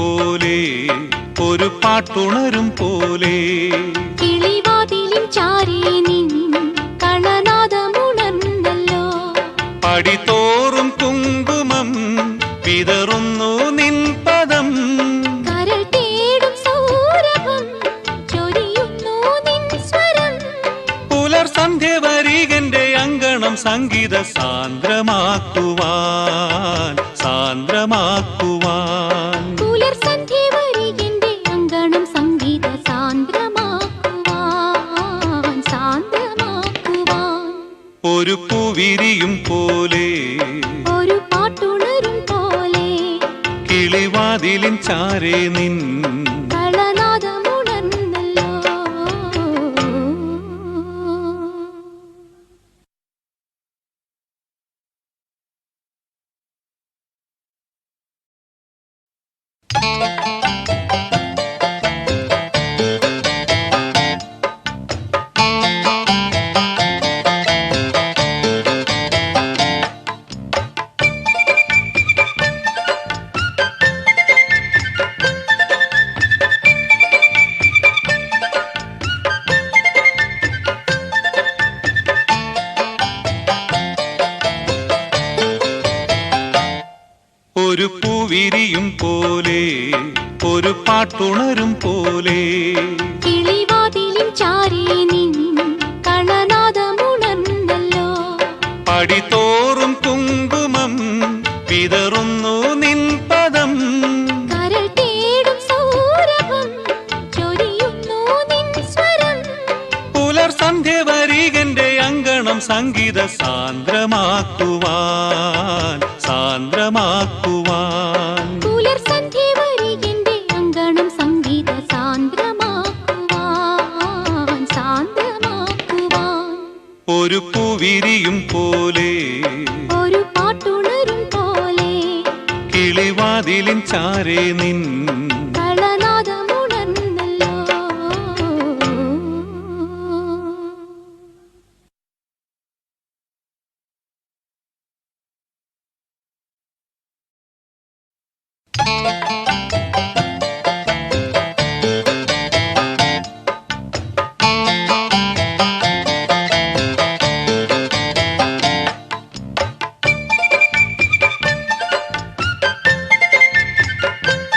പോലെ ഒരു പാട്ടുണരും പോലെ കിളിവാതിലിൻ ചാരി നിൻ കളനാദമുണർന്നല്ലോ. പടിതോറും കുങ്കുമം വിതറുന്നു നിൻ പദം. കരൾ തേടും സൗരഭം ചൊരിയുന്നു നിൻ സ്വരം. പുലർസന്ധ്യ വരികന്റെ അങ്കണം സംഗീത സാന്ദ്രമാക്കുവാൻ സാന്ദ്രമാക്കുവാൻ. പുലർസന്ധ്യ വരികന്റെ അങ്കണം സംഗീത സാന്ദ്രമാക്കുവാൻ സാന്ദ്രമാക്കുവാൻ. ഒരു പൂവിരിയും പോലെ ഒരു പാട്ടുണരും പോലെ കിളിവാതിലിൻ ചാരേ നിൻ കളനാദമുണർന്നല്ലോ. ഒരു പൂവിരിയും പോലെ ഒരു പാട്ടുണരും പോലെ കിളിവാതിലിൻ ചാരി നിൻ കളനാദമുണർന്നല്ലോ. പടിതോറും കുങ്കുമം വിതറുന്നു നിൻ പദം. കരൾ തേടും സൗരഭം ചൊരിയുന്നു നിൻ സ്വരം. പുലർസന്ധ്യ വരികന്റെ അങ്കണം സംഗീത സാന്ദ്രമാക്കുവാൻ സാന്ദ്രമാക്കുവാൻ. പുലർസന്ധ്യ വരികന്റെ അങ്കണം സംഗീത സാന്ദ്രമാക്കുവാൻ സാന്ദ്രമാക്കുവാൻ. ഒരു പൂവിരിയും പോലെ ഒരു പാട്ടുണരും പോലെ കിളിവാതിലിൻ ചാരേ നിൻ കളനാദമുണർന്നല്ലോ.